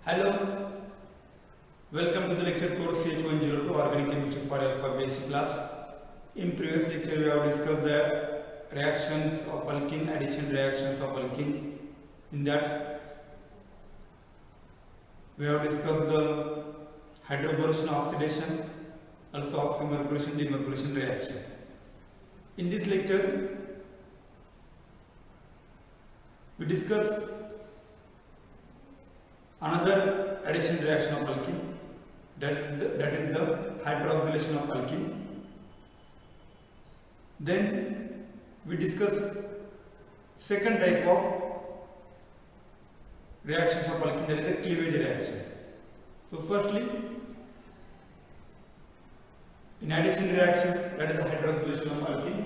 Hello, welcome to the lecture course CH-102 Organic Chemistry for F.Y.B.Sc class. In previous lecture we have discussed the reactions of alkene, addition reactions of alkene. In that we have discussed the hydroboration oxidation, also oxymercuration demercuration reaction. In this lecture we discuss another addition reaction of alkene, that is the hydroxylation of alkene. Then we discuss second type of reactions of alkene, that is the cleavage reaction. So firstly, in addition reaction, that is the hydroxylation of alkene.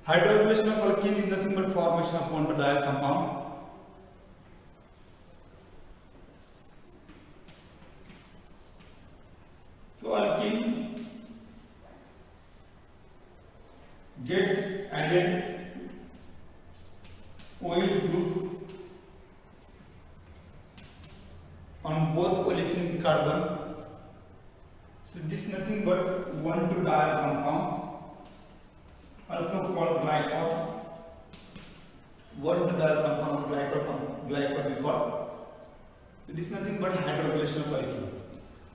Hydroxylation of alkene is nothing but formation of bond-to-diol compound. So alkene gets added OH group on both olefin carbon. So this is nothing but 1,2-diol compound, also called glycol. 1,2-diol compound or glycol we call. So this is nothing but hydroxylation of alkene.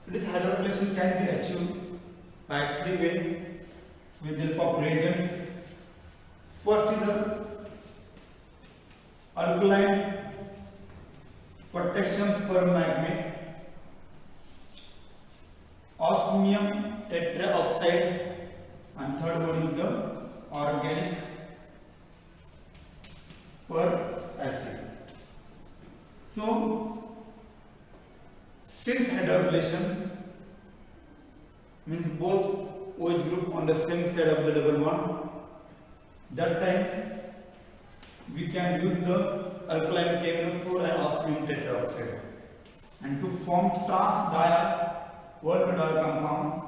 So this hydroxylation can be achieved by three ways with the help of reagents. First is the alkaline potassium permanganate, osmium tetraoxide, and third one is the organic F.Y.B.Sc. So since hydroxylation means both OH group on the same side of the double bond, that time we can use the alkaline KMnO4 and osmium tetraoxide, and to form trans-diol 1,2-diol compound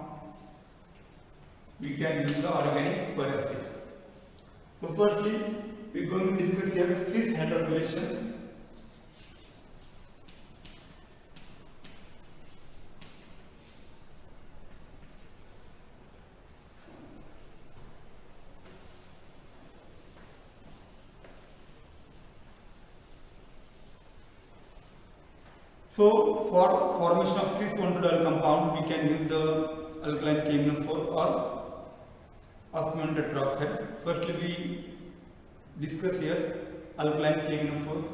we can use the organic F.Y.B.Sc. So firstly we are going to discuss here cis hydroxylation. So for formation of cis 1,2-diol compound we can use the alkaline KMnO4 or osmium tetraoxide. Firstly we discuss here alkaline KMnO4.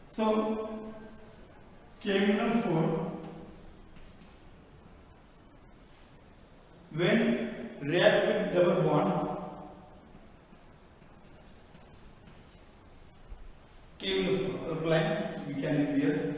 So KMnO4, when react with double bond, KMnO4 alkaline we can use here.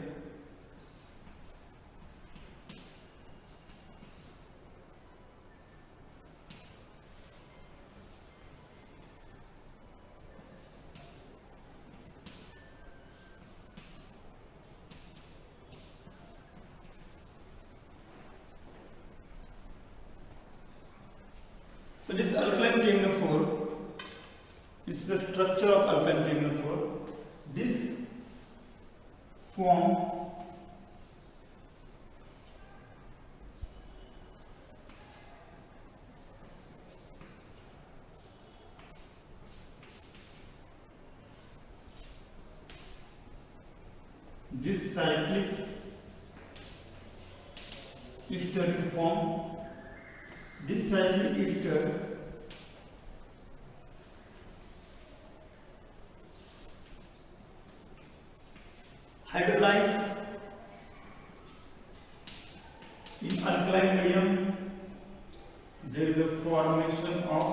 So this alkaline KMnO4, this is the structure of alkaline KMnO4. This form this cyclic ester is formed. This cyclic ester hydrolyze in alkaline medium. There is a formation of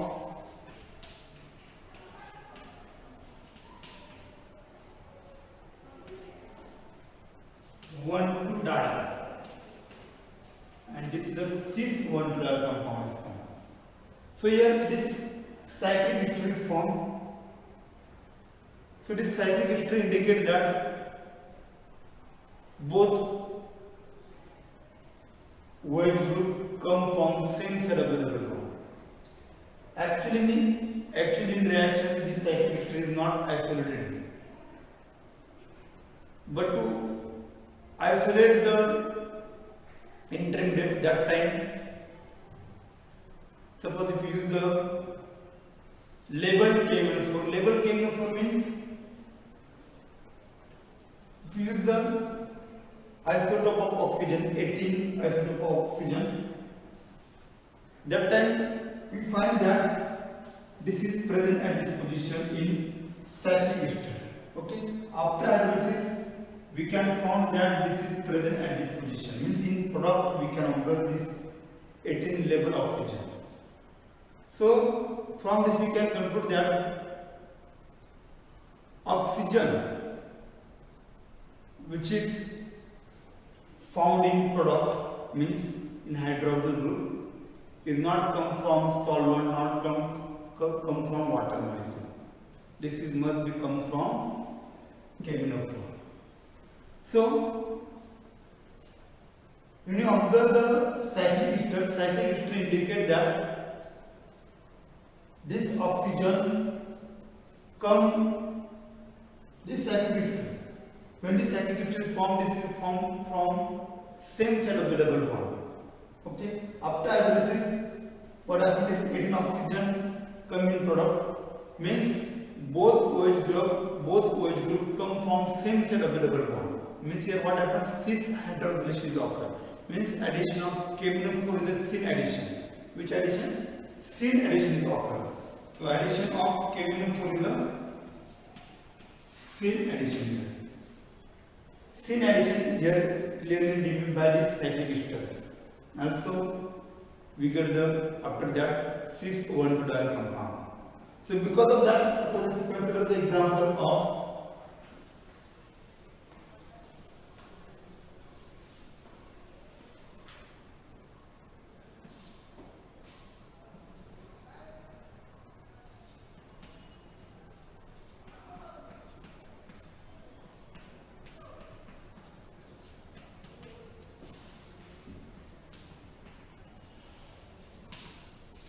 1,2-diol. cis-1,2 compound is formed. So here this cyclic history is formed. So this cyclic history indicates that both OH group come from same set of double bond. Actually in reaction this cyclic history is not isolated. But to isolate the intermediate, that time, suppose if you use the label KMnO4, label KMnO4 means if you use the isotope of oxygen, 18 isotope of oxygen, that time we find that this is present at this position in cyclic history. Okay, after hydrolysis we can find that this is present at this position, means in product we can observe this 18 label oxygen. So from this we can conclude that oxygen which is found in product, means in hydroxyl group, is not come from solvent, not come from water molecule. This is must be come from KMnO4. So when you observe the cyclic history indicates that this oxygen come, this cyclic history, when this cyclic history is formed, this is formed from same set of the double bond. Okay, after hydrolysis what happens is 18 oxygen come in product, means both OH group come from same set of the double bond. Means here what happens, cis hydroxylation is occur, means addition of KMnO4 is a syn addition. Which addition? Syn addition is occur. So addition of KMnO4 is a syn addition here. Syn addition here clearly denoted by this cyclic history. Also we get the after that cis-1,2 compound. So because of that, suppose if you consider the example of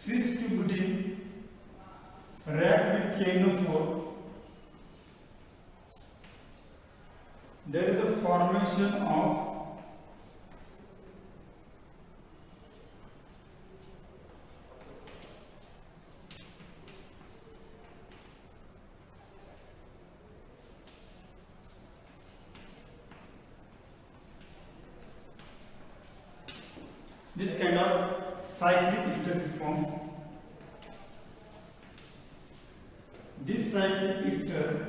cis-2-butene react with KMnO4, there is a formation of this kind of cyclic history is formed. This cyclic history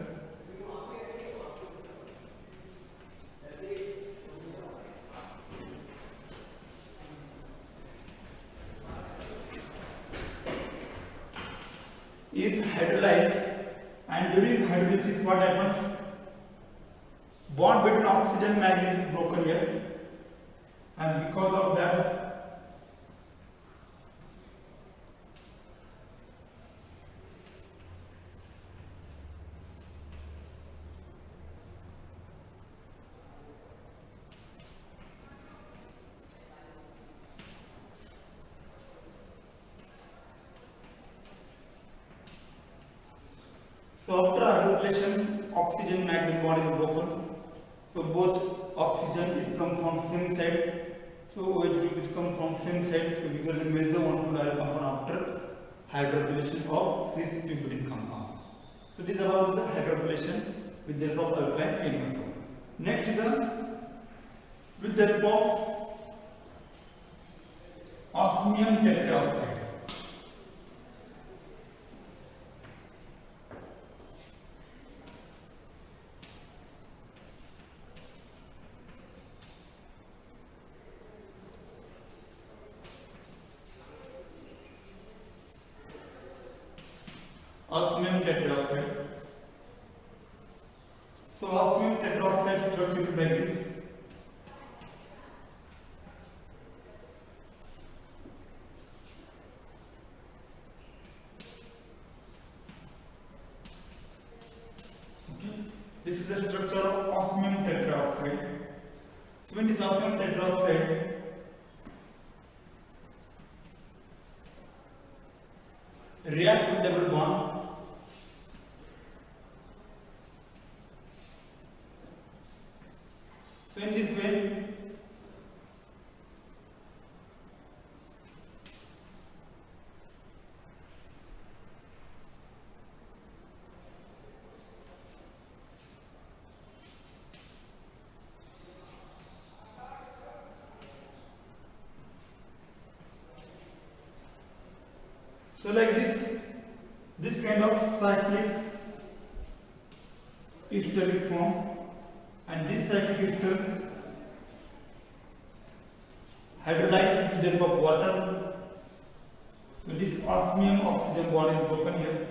is hydrolyzed, and during hydrolysis what happens? Bond between oxygen and manganese is broken here, and because of that so after hydroxylation, oxygen manganese bond is broken. So both oxygen is come from same side. So OH group is come from same side. So we get the major 1,2 compound after hydroxylation of cis-2-butene compound. So this is about the hydroxylation with the help of alkyne KMnO4. Next is with the help of osmium tetraoxide. Osmium tetraoxide. So osmium tetraoxide structure is like this. This is the structure of osmium tetroxide. So when this osmium tetroxide react with double bond, so in this way like this kind of cyclic ester is formed, and this cyclic ester hydrolyzed with the help of water. So this osmium oxygen bond is broken here,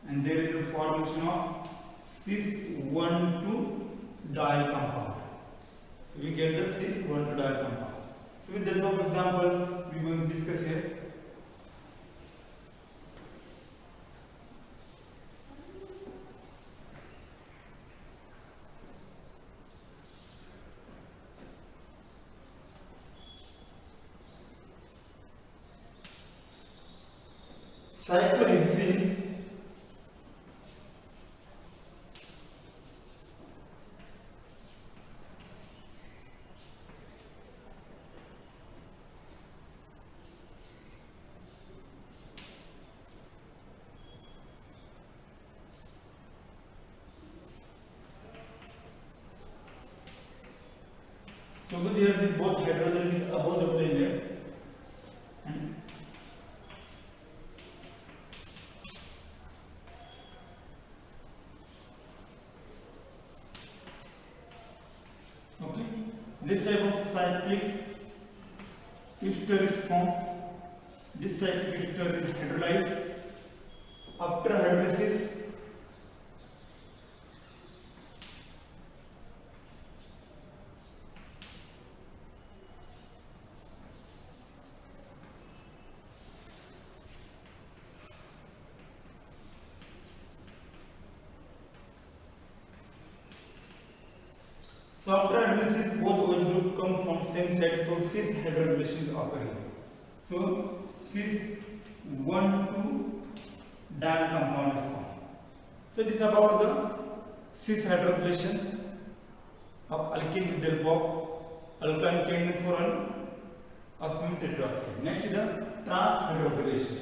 and there is the formation of CH-102 diol compound. So we get the CH-102 diol compound. So with the help of example, we are going to discuss here. Cyclohexene Suppose here this both hydrogen is above the plane here, and okay, this type of cyclic ester is formed. This cyclic ester is hydrolyzed. After hydrolysis, so after hydrolysis, both OH group come from same side, so cis hydroxylation is occurring. So CH-102 diol compound is formed. So this is about the cis hydroxylation of alkene with the help of alkyne chain for an osmium tetroxide. Next is the trans hydroxylation.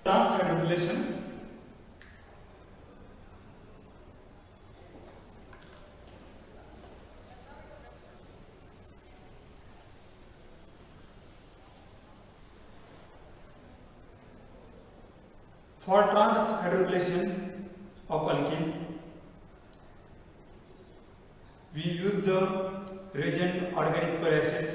Trans hydroxylation for trans hydroxylation of alkene, we use the reagent organic peracids.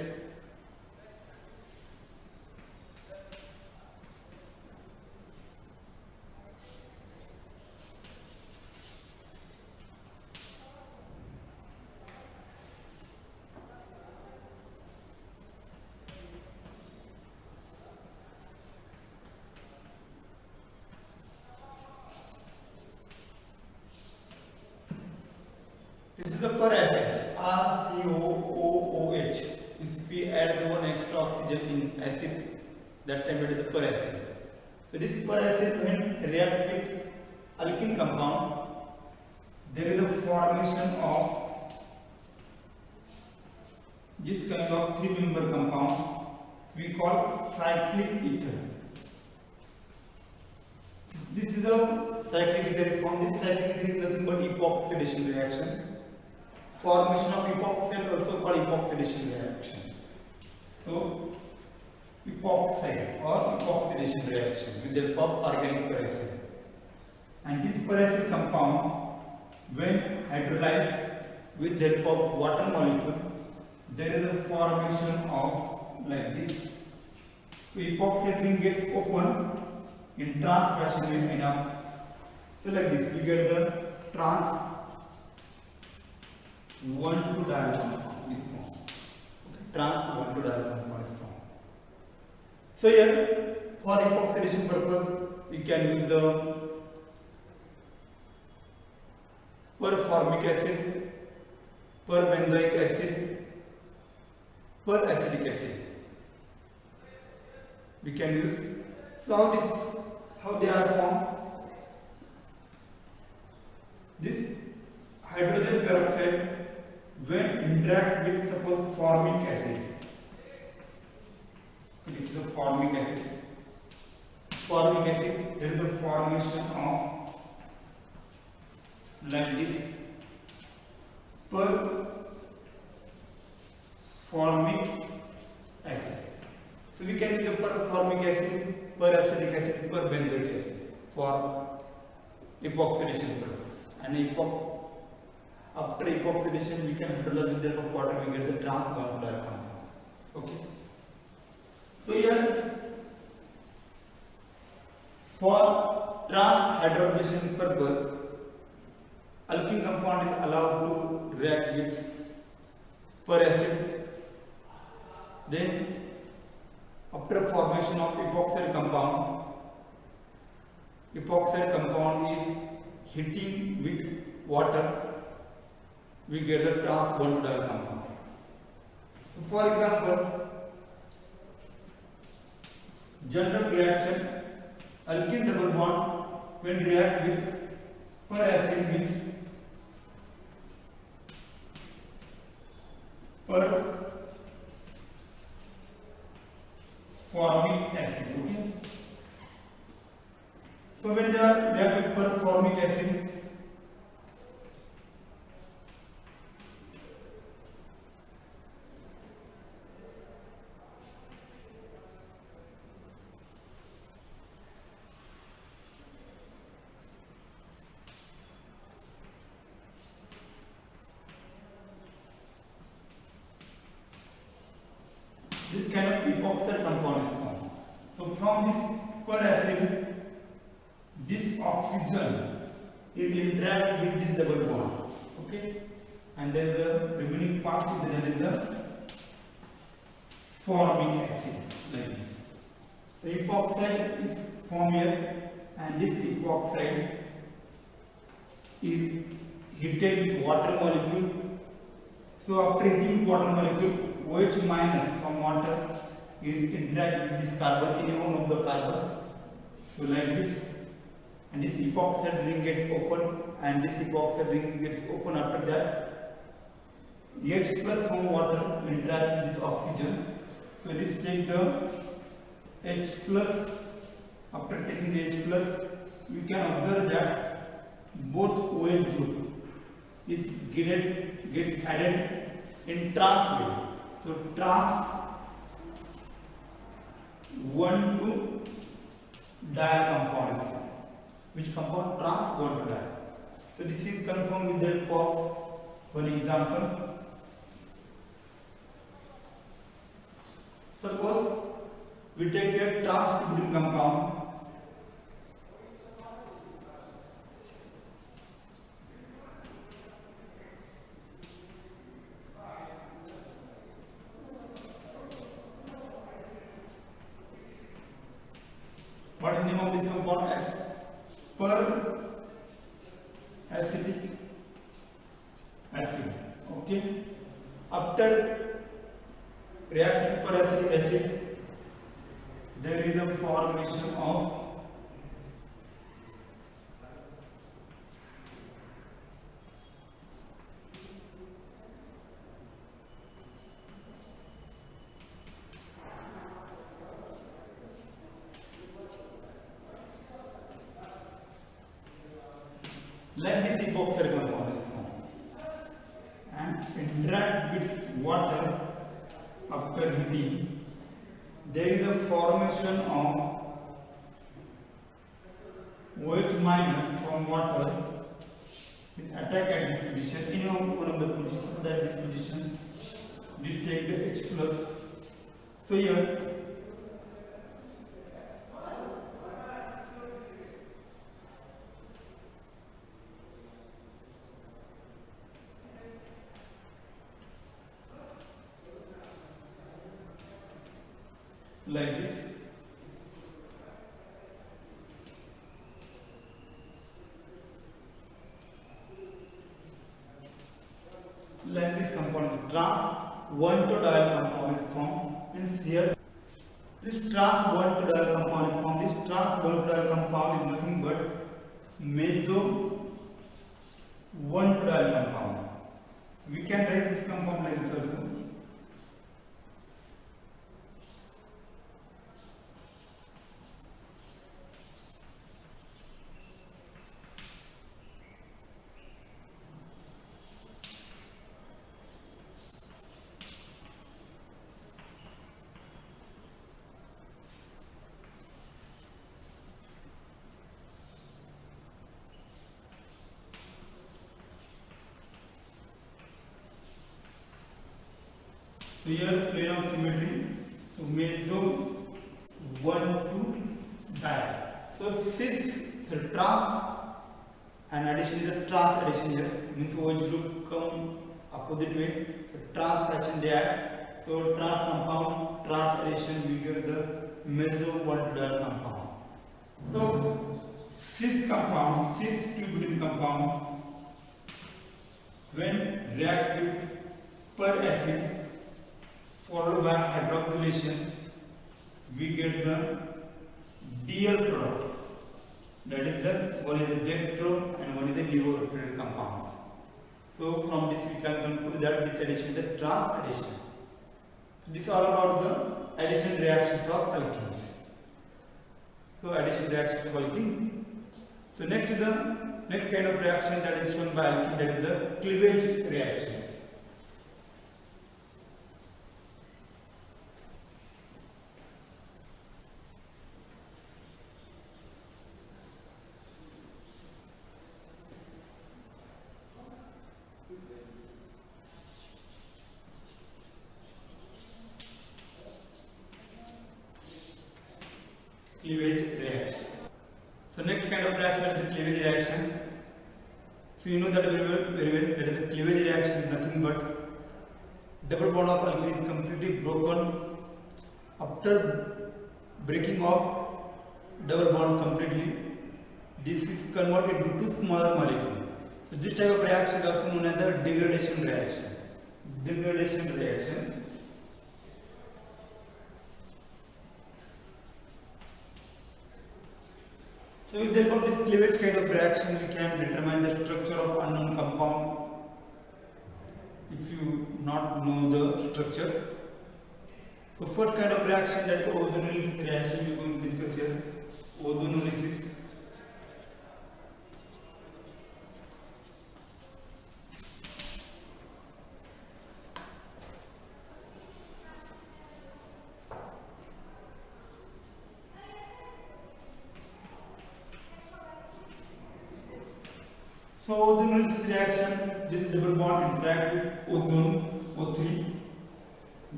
This is the peracids, RCOOH. If we add the one extra oxygen in acid, that time it is the peracid. So this peracid when react with alkene compound, there is a formation of this kind of three-member compound we call cyclic ether. This is the cyclic ether form. This cyclic ether is nothing but epoxidation reaction. Formation of epoxide also called epoxidation reaction. So epoxide or epoxidation reaction with the help of organic peracid. And this peracid compound, when hydrolyzed with the help of water molecule, there is a formation of like this. So epoxide ring gets open in trans fashion will enough. So like this we get the trans 1,2 diol compound is formed. Okay. Trans 1,2 diol compound is formed. So here for epoxidation purpose we can use the performic acid, perbenzoic acid, peracetic acid. We can use. So how they are formed? This hydrogen peroxide when interact with suppose formic acid. It is the formic acid. Formic acid, there is the formation of like this performic acid. So we can use the performic acid, peracetic acid, perbenzoic acid for epoxidation purpose. And after epoxidation we can hydrolyze with the help of water, we get the trans 1,2 diol compound. Okay. So here for trans hydroxylation purpose, alkene compound is allowed to react with peracid. Then after formation of epoxide compound is heating with water, we get the trans 1,2 diol compound. So for example, general reaction, alkene double bond when react with peracid means performic acid. Okay. So when they are react with performic acid, this kind of epoxide compound is formed. So from this peracid, this oxygen is interact with this double bond. Okay, and then the remaining part is the formic acid like this. So epoxide is formed here, and this epoxide is heated with water molecule. So after heating with water molecule, OH minus from water is interact with this carbon in one of the carbon. So like this, and this epoxide ring gets open, and this epoxide ring gets open. After that, H plus from water interact with this oxygen. So this take the H plus. After taking the H plus, we can observe that both OH group is gets added in trans way. So trans 1,2 diol compound is formed. Which compound? Trans 1,2 diol. So this is confirmed with the help of one example. Suppose we take a trans butyl compound. What is the name of this compound? As peracetic acid. Okay. After reaction with peracetic acid, there is a formation of like this epoxide compound is formed and interact with water. After heating, there is a formation of OH minus from water with attack at this position. In one of the positions, that this position, this take the H plus. So here like this. Like this compound, trans 1,2-diol compound is formed. Means here this trans 1,2-diol compound is formed. This trans 1,2-diol compound is nothing but meso 1,2-diol compound. So we can write this compound like this also. So here plane of symmetry, so meso 1,2-diol. So cis, so trans and addition is a trans addition here, means OH group come opposite way, so trans fashion they add. So trans compound, trans addition we get the meso 1,2-diol compound. So cis compound, cis 2-butene compound, when react with per acid followed by hydroxylation, we get the DL product. That is the one is the dextro and one is the levoprotein compounds. So from this we can conclude that this addition is the trans addition. So this is all about the addition reactions of alkenes. So addition reaction of alkene. So next is the next kind of reaction that is shown by alkene, that is the cleavage reactions. Cleavage reaction. So next kind of reaction is the cleavage reaction. So you know that very well that is the cleavage reaction is nothing but double bond of alkene is completely broken. After breaking of double bond completely, this is converted into smaller molecule. So this type of reaction is also known as the degradation reaction. Degradation reaction. So with the help of this cleavage kind of reaction, we can determine the structure of unknown compound if you not know the structure. So first kind of reaction, that is ozonolysis reaction, we are going to discuss here. Ozonolysis. So ozonolysis reaction, this double bond interact with ozone O3.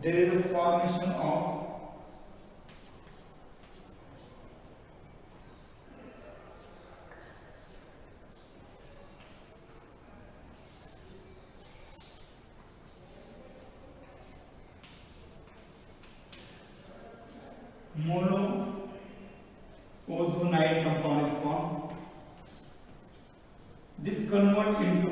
There is a formation of mono-ozonide compound is formed. This convert into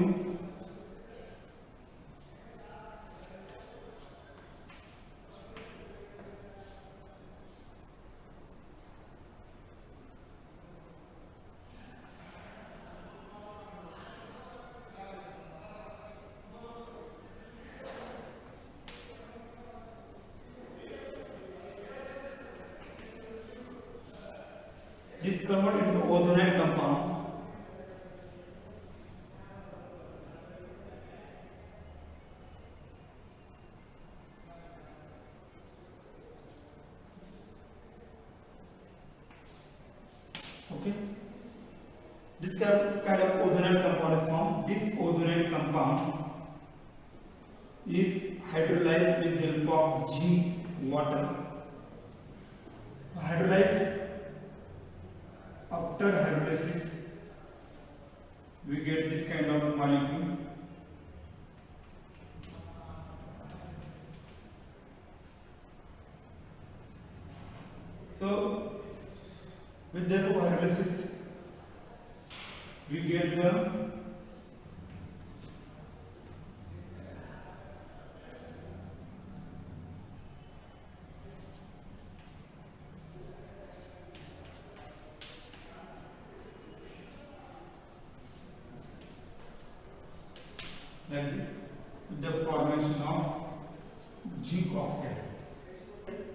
ozonide compound. Okay. This kind of ozonide compound is formed. This ozonide compound is hydrolyzed with the help of zinc water. Hydrolyzed. After hydrolysis, we get this kind of molecule. With the help of hydrolysis, we get the like this, with the formation of zinc oxide.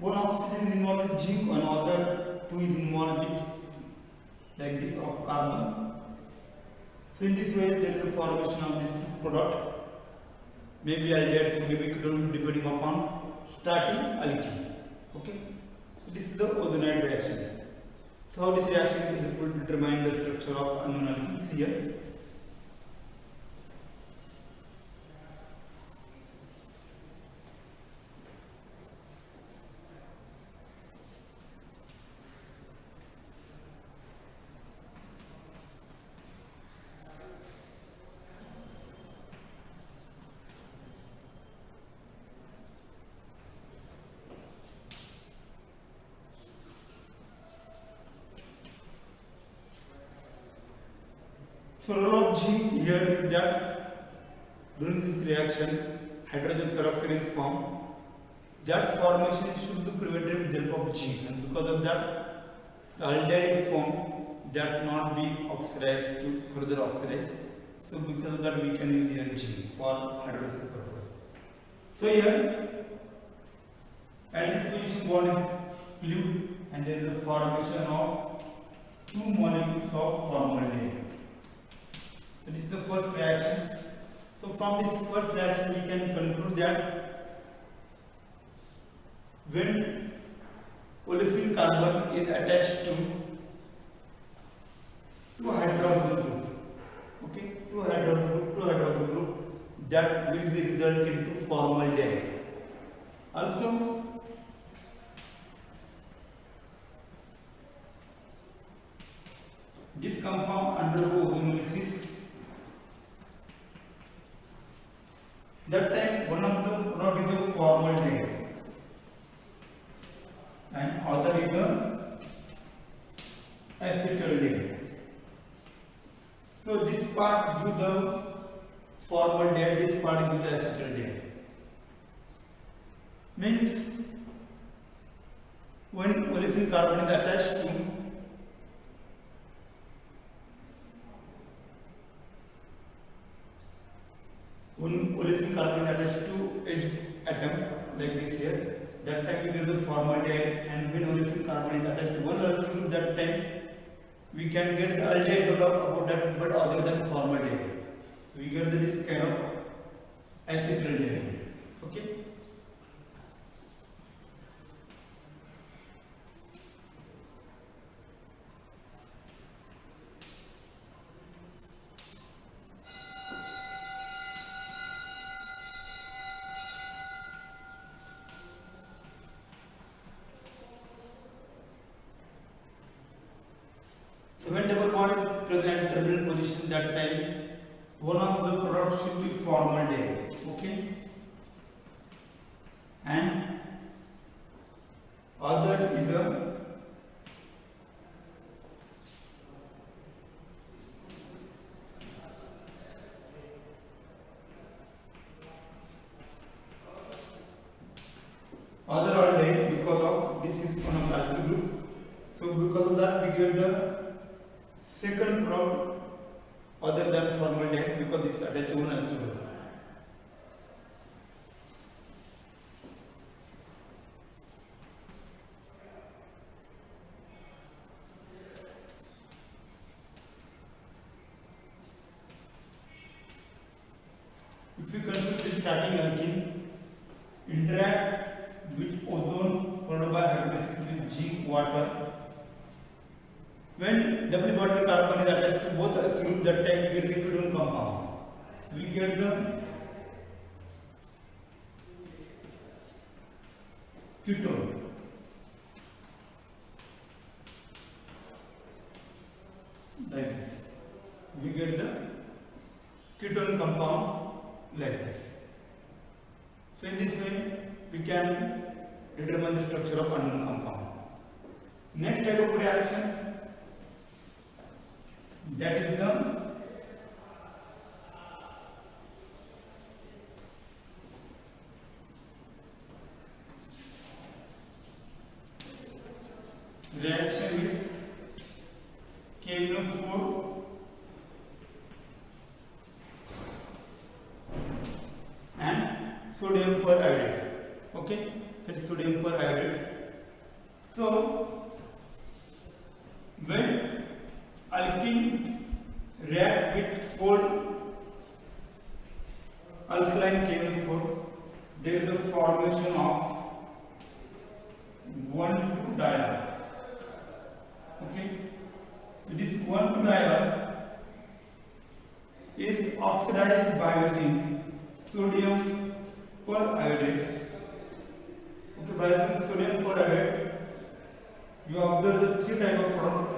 One oxygen is involved with zinc, and other two is involved with like this of carbon. So in this way there is a formation of this product, maybe aldehydes, maybe ketone, depending upon starting alkene. Okay, so this is the ozonide reaction. So how this reaction is helpful to determine the structure of unknown alkenes here. So role of zinc here is that during this reaction hydrogen peroxide is formed. That formation should be prevented with the help of zinc, and because of that the aldehyde is formed that not be oxidized to further oxidize. So because of that we can use here zinc for hydrolysis purpose. So here at this position bond is cleaved and there is a formation of two molecules of formaldehyde. So this is the first reaction. So from this first reaction we can conclude that when olefin carbon is attached to hydroxyl group, okay, to hydroxyl group, that will be result into formaldehyde. Also this compound undergo ozonolysis. That time one of the product is a formaldehyde and other is the acetaldehyde. So this part gives the formaldehyde, this part gives the acetaldehyde. Means when olefin carbon is attached to olefin carbon is attached to H atom like this here, that time we get the formaldehyde, and when olefin carbon is attached to one alkyl group, that time we can get the aldehyde product about that but other than formaldehyde. So we get this kind of acetaldehyde. Okay. So when double bond is present at terminal position, that time one of the products should be formaldehyde, okay, and other is a other aldehyde, because of this is one of the alkyl group. So because of that we get the second product other than formaldehyde, because this is attached to one alkyl group. If we consider the starting alkene interact with ozone followed by hydrolysis with zinc water, when double bonded carbon is attached to both alkyl group, that time we get the ketone compound. So we get the ketone. Like this. We get the ketone compound like this. So in this way we can determine the structure of unknown compound. Next type of reaction That is the reaction with KNO4 and sodium periodate. Okay, that is sodium periodate. So when alkene react with cold alkaline KNO4, there is a formation of 1,2-diol. Okay, so this 1,2-diol is oxidized by using sodium periodate. Okay, by using sodium periodate, you observe the three types of products.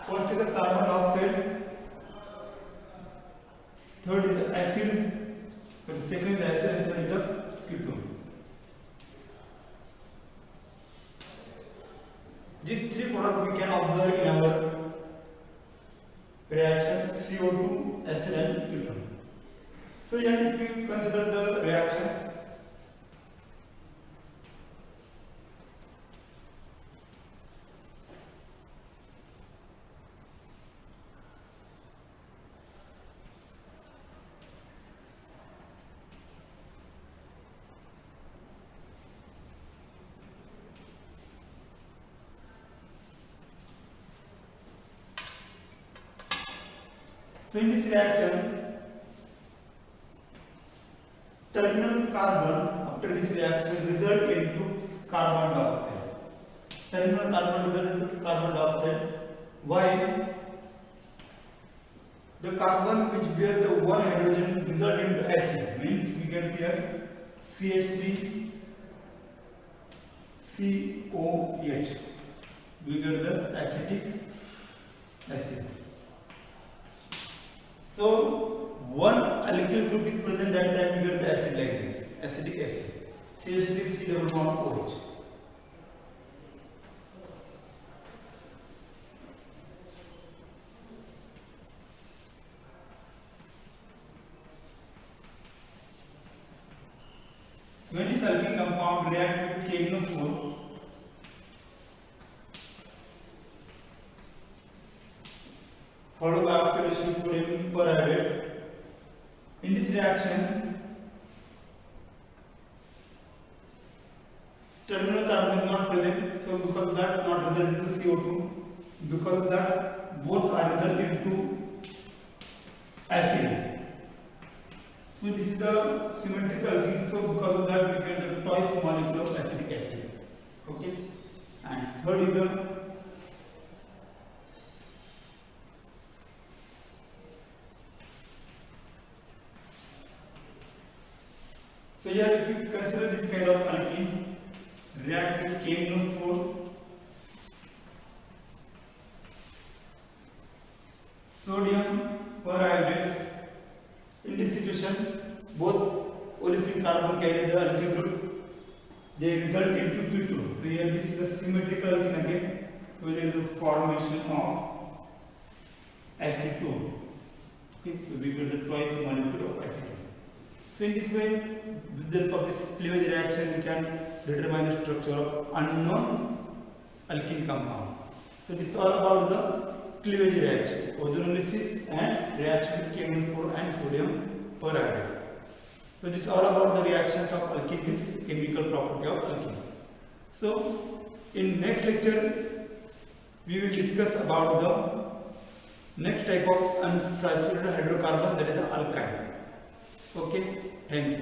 First is the carbon dioxide, third is the acid, second is the acid, and third is the ketone. These three products we can observe in our reaction CO2, acid and ketone. So here if you consider the reactions, so in this reaction, terminal carbon after this reaction result into carbon dioxide. Terminal carbon result into carbon dioxide. Why? The carbon which bear the one hydrogen result into acid. Means we get here CH3 COH. We get the acetic acid. So one alkyl group is present, that time we get the acid like this, acetic acid, CH3C-OH. So when this alkyl compound reacts with KNO4, followed by oxidation of sodium periodate, in this reaction, terminal carbon is not present, so because of that not result into CO2, because of that both are result into acid. So this is the symmetrical thing, so because of that we get the twice molecule of acetic acid. Okay, and third is the so here if you consider this kind of alkene react with KNO4, sodium periodate, in this situation both olefin carbon carry the alkyl group, they result into ketone. So here this is a symmetrical alkene again, so there is a formation of acetone. Okay, so we get the twice molecule of acetone. So in this way, with the help of this cleavage reaction, we can determine the structure of unknown alkene compound. So this is all about the cleavage reaction, ozonolysis and reaction with KNO4 and sodium periodate. So this is all about the reactions of alkene, means chemical property of alkene. So in next lecture, we will discuss about the next type of unsaturated hydrocarbon, that is the alkyne. Okay, thank you.